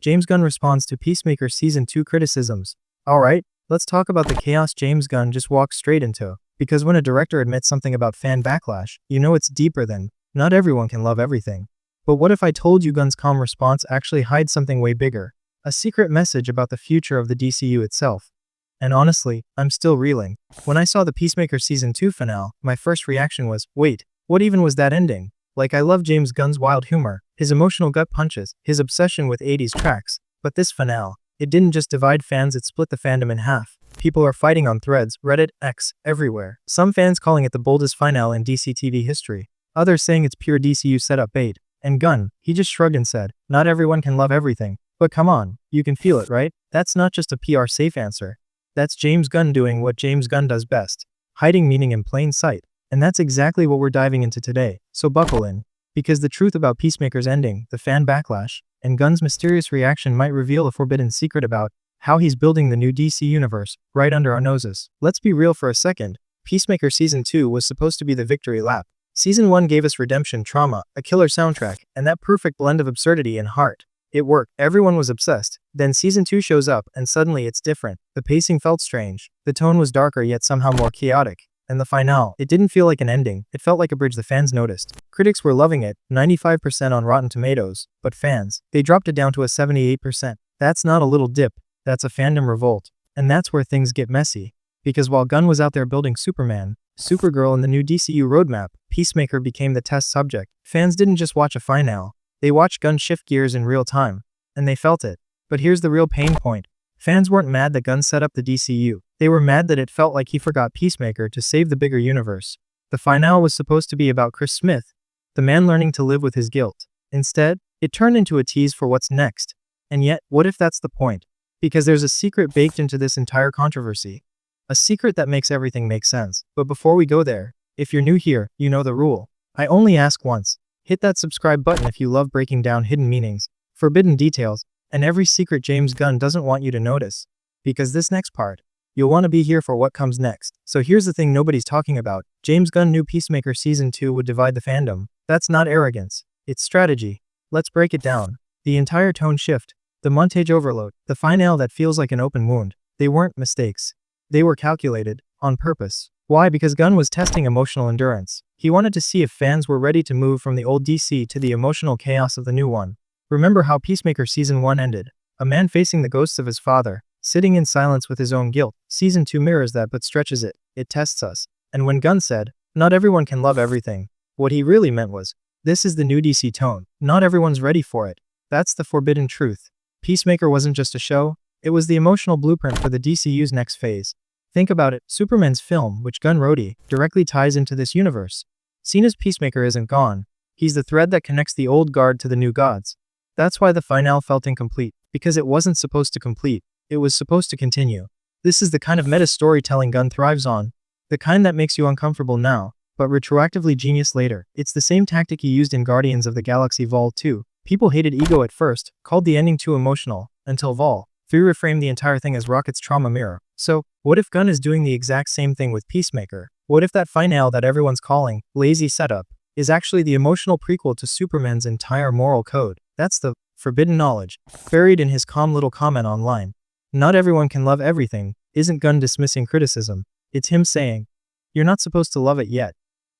James Gunn responds to Peacemaker Season 2 criticisms. Alright, let's talk about the chaos James Gunn just walked straight into. Because when a director admits something about fan backlash, you know it's deeper than, not everyone can love everything. But what if I told you Gunn's calm response actually hides something way bigger? A secret message about the future of the DCU itself. And honestly, I'm still reeling. When I saw the Peacemaker Season 2 finale, my first reaction was, wait, what even was that ending? Like, I love James Gunn's wild humor, his emotional gut punches, his obsession with 80s tracks, but this finale, it didn't just divide fans, it split the fandom in half. People are fighting on threads, Reddit, X, everywhere. Some fans calling it the boldest finale in DC TV history. Others saying it's pure DCU setup bait. And Gunn, he just shrugged and said, not everyone can love everything. But come on, you can feel it, right? That's not just a PR safe answer. That's James Gunn doing what James Gunn does best. Hiding meaning in plain sight. And that's exactly what we're diving into today, so buckle in. Because the truth about Peacemaker's ending, the fan backlash, and Gunn's mysterious reaction might reveal a forbidden secret about how he's building the new DC universe, right under our noses. Let's be real for a second. Peacemaker Season 2 was supposed to be the victory lap. Season 1 gave us redemption, trauma, a killer soundtrack, and that perfect blend of absurdity and heart. It worked, everyone was obsessed. Then Season 2 shows up, and suddenly it's different. The pacing felt strange. The tone was darker yet somehow more chaotic. And the finale, it didn't feel like an ending, it felt like a bridge the fans noticed. Critics were loving it, 95% on Rotten Tomatoes, but fans, they dropped it down to a 78%. That's not a little dip, that's a fandom revolt. And that's where things get messy. Because while Gunn was out there building Superman, Supergirl and the new DCU roadmap, Peacemaker became the test subject. Fans didn't just watch a finale, they watched Gunn shift gears in real time. And they felt it. But here's the real pain point. Fans weren't mad that Gunn set up the DCU. They were mad that it felt like he forgot Peacemaker to save the bigger universe. The finale was supposed to be about Chris Smith, the man learning to live with his guilt. Instead, it turned into a tease for what's next. And yet, what if that's the point? Because there's a secret baked into this entire controversy. A secret that makes everything make sense. But before we go there, if you're new here, you know the rule. I only ask once. Hit that subscribe button if you love breaking down hidden meanings, forbidden details, and every secret James Gunn doesn't want you to notice. Because this next part, you'll want to be here for what comes next. So here's the thing nobody's talking about. James Gunn knew Peacemaker Season 2 would divide the fandom. That's not arrogance. It's strategy. Let's break it down. The entire tone shift, the montage overload, the finale that feels like an open wound. They weren't mistakes. They were calculated, on purpose. Why? Because Gunn was testing emotional endurance. He wanted to see if fans were ready to move from the old DC to the emotional chaos of the new one. Remember how Peacemaker Season 1 ended? A man facing the ghosts of his father, sitting in silence with his own guilt. Season 2 mirrors that but stretches it. It tests us. And when Gunn said, not everyone can love everything, what he really meant was, this is the new DC tone. Not everyone's ready for it. That's the forbidden truth. Peacemaker wasn't just a show, it was the emotional blueprint for the DCU's next phase. Think about it, Superman's film, which Gunn wrote, directly ties into this universe. Cena's Peacemaker isn't gone. He's the thread that connects the old guard to the new gods. That's why the finale felt incomplete, because it wasn't supposed to complete, it was supposed to continue. This is the kind of meta storytelling Gunn thrives on, the kind that makes you uncomfortable now, but retroactively genius later. It's the same tactic he used in Guardians of the Galaxy Vol. 2. People hated Ego at first, called the ending too emotional, until Vol. 3 reframed the entire thing as Rocket's trauma mirror. So, what if Gunn is doing the exact same thing with Peacemaker? What if that finale that everyone's calling lazy setup is actually the emotional prequel to Superman's entire moral code? That's the forbidden knowledge buried in his calm little comment online. Not everyone can love everything isn't Gunn dismissing criticism. It's him saying, you're not supposed to love it yet.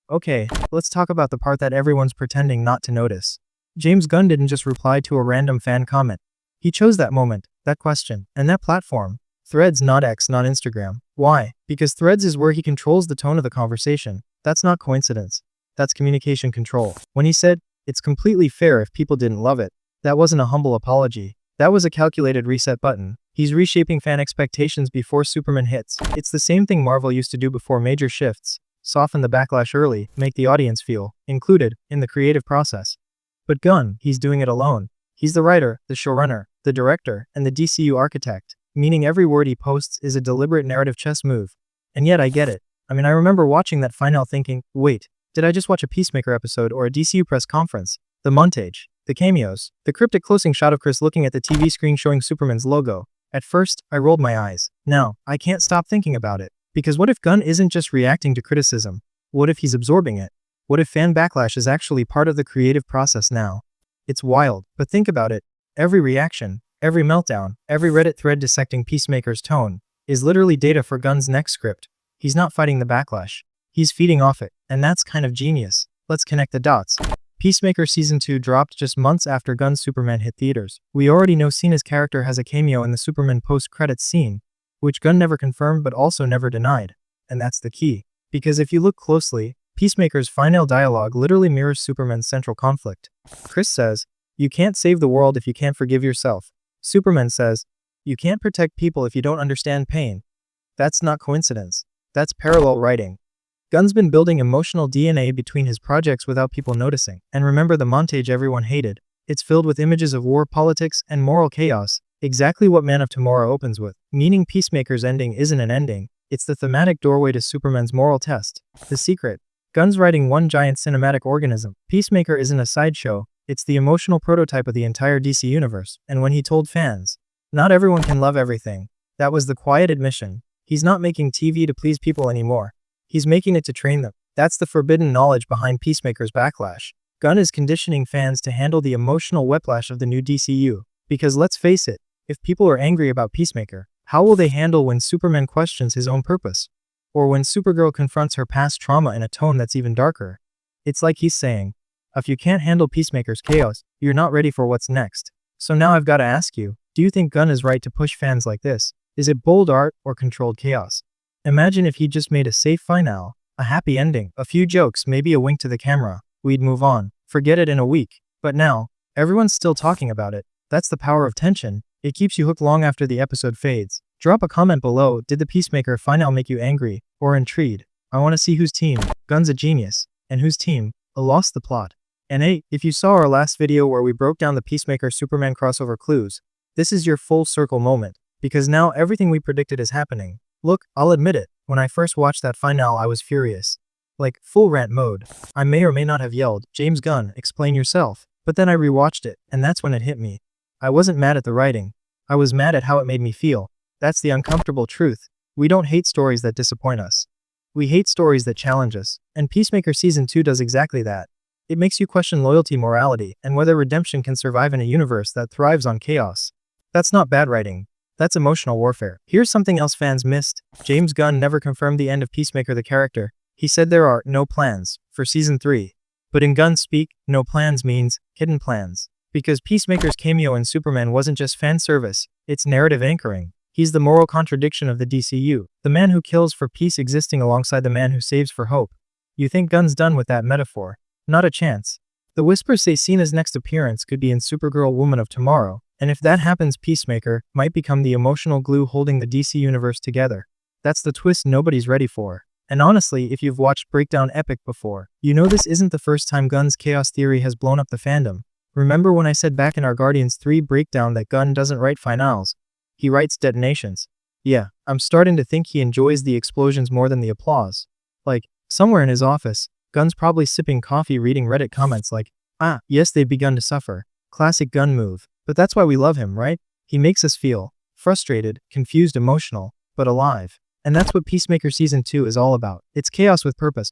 Okay, let's talk about the part that everyone's pretending not to notice. James Gunn didn't just reply to a random fan comment. He chose that moment, that question, and that platform. Threads, not X, not Instagram. Why? Because Threads is where he controls the tone of the conversation. That's not coincidence. That's communication control. When he said, it's completely fair if people didn't love it, that wasn't a humble apology. That was a calculated reset button. He's reshaping fan expectations before Superman hits. It's the same thing Marvel used to do before major shifts. Soften the backlash early, make the audience feel included in the creative process. But Gunn, he's doing it alone. He's the writer, the showrunner, the director, and the DCU architect, meaning every word he posts is a deliberate narrative chess move. And yet I get it. I remember watching that finale thinking, wait, did I just watch a Peacemaker episode or a DCU press conference? The montage, the cameos, the cryptic closing shot of Chris looking at the TV screen showing Superman's logo. At first, I rolled my eyes. Now, I can't stop thinking about it. Because what if Gunn isn't just reacting to criticism? What if he's absorbing it? What if fan backlash is actually part of the creative process now? It's wild, but think about it. Every reaction, Every meltdown, every Reddit thread dissecting Peacemaker's tone, is literally data for Gunn's next script. He's not fighting the backlash. He's feeding off it, and that's kind of genius. Let's connect the dots. Peacemaker Season 2 dropped just months after Gunn's Superman hit theaters. We already know Cena's character has a cameo in the Superman post-credits scene, which Gunn never confirmed but also never denied. And that's the key. Because if you look closely, Peacemaker's final dialogue literally mirrors Superman's central conflict. Chris says, "You can't save the world if you can't forgive yourself." Superman says, "You can't protect people if you don't understand pain." That's not coincidence. That's parallel writing. Gunn's been building emotional DNA between his projects without people noticing. And remember the montage everyone hated? It's filled with images of war politics and moral chaos, exactly what Man of Tomorrow opens with. Meaning Peacemaker's ending isn't an ending, it's the thematic doorway to Superman's moral test. The secret. Gunn's writing one giant cinematic organism. Peacemaker isn't a sideshow, it's the emotional prototype of the entire DC universe. And when he told fans, "Not everyone can love everything," that was the quiet admission. He's not making TV to please people anymore. He's making it to train them. That's the forbidden knowledge behind Peacemaker's backlash. Gunn is conditioning fans to handle the emotional whiplash of the new DCU. Because let's face it, if people are angry about Peacemaker, how will they handle when Superman questions his own purpose? Or when Supergirl confronts her past trauma in a tone that's even darker? It's like he's saying, if you can't handle Peacemaker's chaos, you're not ready for what's next. So now I've got to ask you, do you think Gunn is right to push fans like this? Is it bold art or controlled chaos? Imagine if he just made a safe finale, a happy ending, a few jokes, maybe a wink to the camera. We'd move on, forget it in a week. But now, everyone's still talking about it. That's the power of tension. It keeps you hooked long after the episode fades. Drop a comment below, did the Peacemaker finale make you angry or intrigued? I want to see whose team, Gunn's a genius, and whose team, lost the plot. And hey, if you saw our last video where we broke down the Peacemaker Superman crossover clues, this is your full circle moment, because now everything we predicted is happening. Look, I'll admit it, when I first watched that finale I was furious. Like, full rant mode. I may or may not have yelled, "James Gunn, explain yourself." But then I rewatched it, and that's when it hit me. I wasn't mad at the writing. I was mad at how it made me feel. That's the uncomfortable truth. We don't hate stories that disappoint us. We hate stories that challenge us. And Peacemaker Season 2 does exactly that. It makes you question loyalty, morality, and whether redemption can survive in a universe that thrives on chaos. That's not bad writing. That's emotional warfare. Here's something else fans missed. James Gunn never confirmed the end of Peacemaker the character. He said there are no plans for Season 3. But in Gunn speak, no plans means hidden plans. Because Peacemaker's cameo in Superman wasn't just fan service, it's narrative anchoring. He's the moral contradiction of the DCU, the man who kills for peace existing alongside the man who saves for hope. You think Gunn's done with that metaphor? Not a chance. The whispers say Cena's next appearance could be in Supergirl Woman of Tomorrow. And if that happens, Peacemaker might become the emotional glue holding the DC universe together. That's the twist nobody's ready for. And honestly, if you've watched Breakdown Epic before, you know this isn't the first time Gunn's chaos theory has blown up the fandom. Remember when I said back in our Guardians 3 breakdown that Gunn doesn't write finales? He writes detonations. Yeah, I'm starting to think he enjoys the explosions more than the applause. Like, somewhere in his office, Gunn's probably sipping coffee reading Reddit comments like, "Ah, yes, they've begun to suffer." Classic Gunn move. But that's why we love him, right? He makes us feel frustrated, confused, emotional, but alive. And that's what Peacemaker Season 2 is all about. It's chaos with purpose.